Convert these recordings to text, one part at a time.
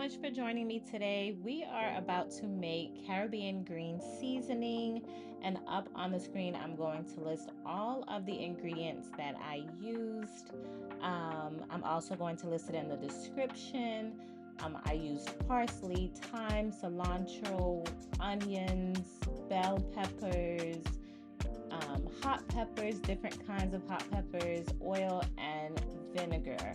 much for joining me today. We are about to make Caribbean green seasoning, and up on the screen I'm going to list all of the ingredients that I used. I'm also going to list it in the description. I used parsley, thyme, cilantro, onions, bell peppers, hot peppers, different kinds of hot peppers, oil, and vinegar.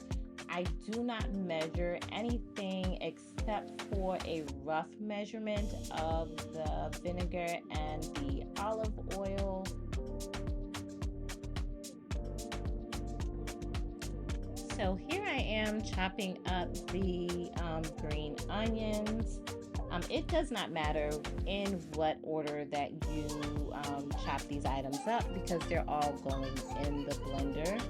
I do not measure anything except for a rough measurement of the vinegar and the olive oil. So here I am chopping up the green onions. It does not matter in what order that you chop these items up because they're all going in the blender.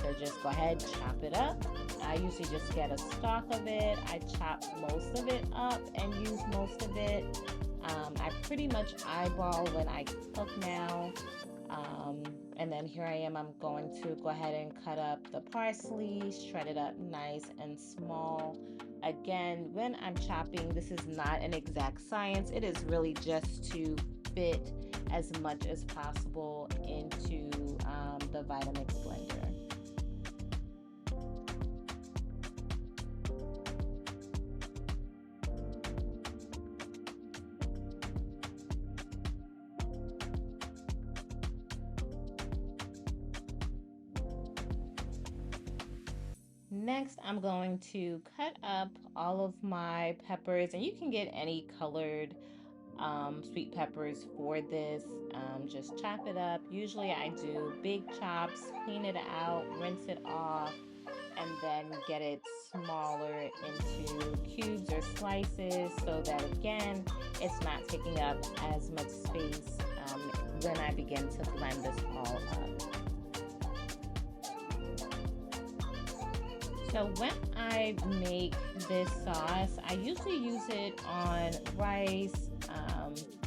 So just go ahead, chop it up. I usually just get a stalk of it. I chop most of it up and use most of it. I pretty much eyeball when I cook now. And then here I am, I'm going to go ahead and cut up the parsley, shred it up nice and small. Again, when I'm chopping, this is not an exact science. It is really just to fit as much as possible into the Vitamix blender. Next, I'm going to cut up all of my peppers, and you can get any colored sweet peppers for this. Just chop it up. Usually I do big chops, clean it out, rinse it off, and then get it smaller into cubes or slices so that again, it's not taking up as much space when I begin to blend this all up. So when I make this sauce, I usually use it on rice,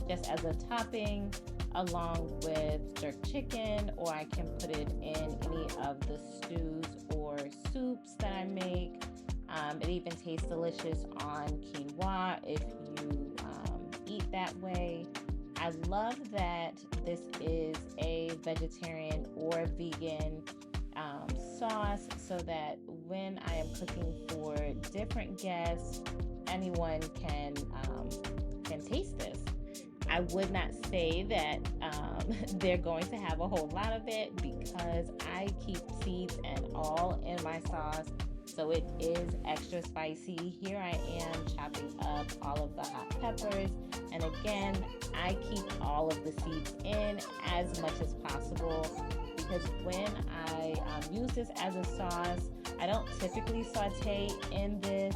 just as a topping, along with jerk chicken, or I can put it in any of the stews or soups that I make. It even tastes delicious on quinoa if you eat that way. I love that this is a vegetarian or vegan sauce so that when I am cooking for different guests, anyone can taste this. I would not say that they're going to have a whole lot of it because I keep seeds and all in my sauce, so it is extra spicy. Here I am chopping up all of the hot peppers, and again, I keep all of the seeds in as much as possible because when I use this as a sauce, I don't typically saute in this.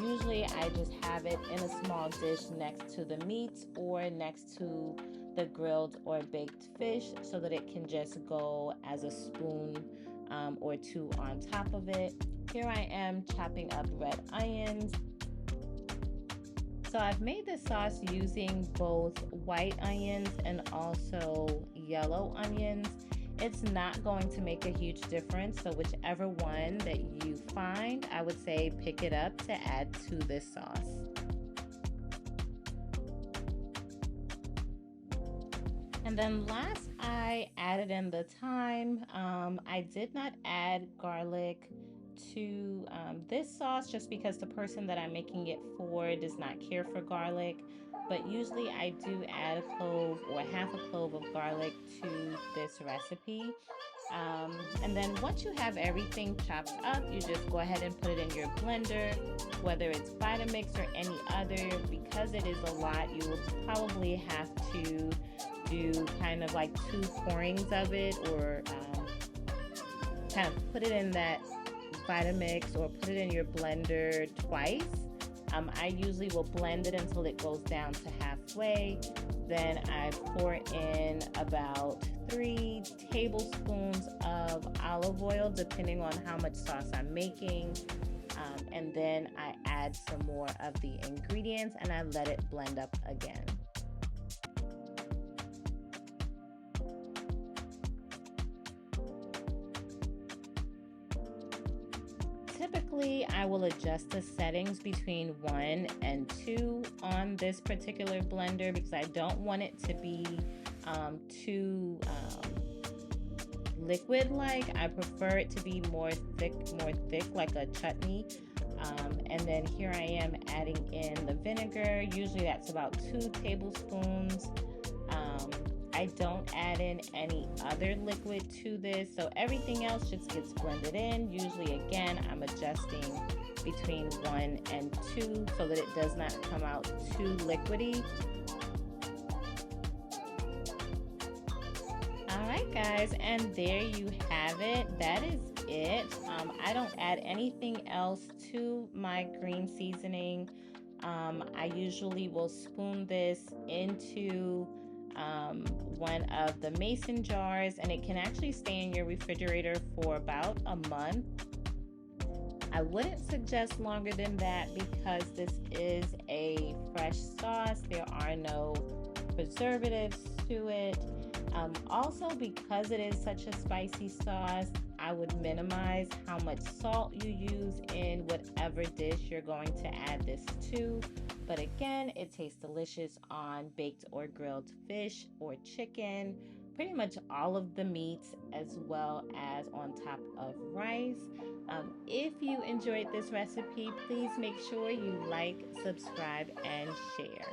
Usually I just have it in a small dish next to the meats or next to the grilled or baked fish so that it can just go as a spoon or two on top of it. Here I am chopping up red onions. So I've made this sauce using both white onions and also yellow onions. It's not going to make a huge difference, so whichever one that you find, I would say pick it up to add to this sauce. And then last, I added in the thyme. I did not add garlic to this sauce just because the person that I'm making it for does not care for garlic. But usually I do add a clove or half a clove of garlic to this recipe. And then once you have everything chopped up, you just go ahead and put it in your blender, whether it's Vitamix or any other. Because it is a lot, you will probably have to do kind of like 2 pourings of it, or kind of put it in that Vitamix or put it in your blender twice. I usually will blend it until it goes down to halfway. Then I pour in about 3 tablespoons of olive oil, depending on how much sauce I'm making. And then I add some more of the ingredients and I let it blend up again. typically I will adjust the settings between 1 and 2 on this particular blender because I don't want it to be too liquid like. I prefer it to be more thick like a chutney. And then here I am adding in the vinegar. Usually that's about 2 tablespoons. I don't add in any other liquid to this, so everything else just gets blended in. Usually, again, I'm adjusting between 1 and 2 so that it does not come out too liquidy. Alright guys, and there you have it. That is it. I don't add anything else to my green seasoning. I usually will spoon this into one of the mason jars, and it can actually stay in your refrigerator for about a month. I wouldn't suggest longer than that because this is a fresh sauce. There are no preservatives to it. Also, because it is such a spicy sauce, I would minimize how much salt you use in whatever dish you're going to add this to. But again, it tastes delicious on baked or grilled fish or chicken, pretty much all of the meats, as well as on top of rice. If you enjoyed this recipe, please make sure you like, subscribe, and share.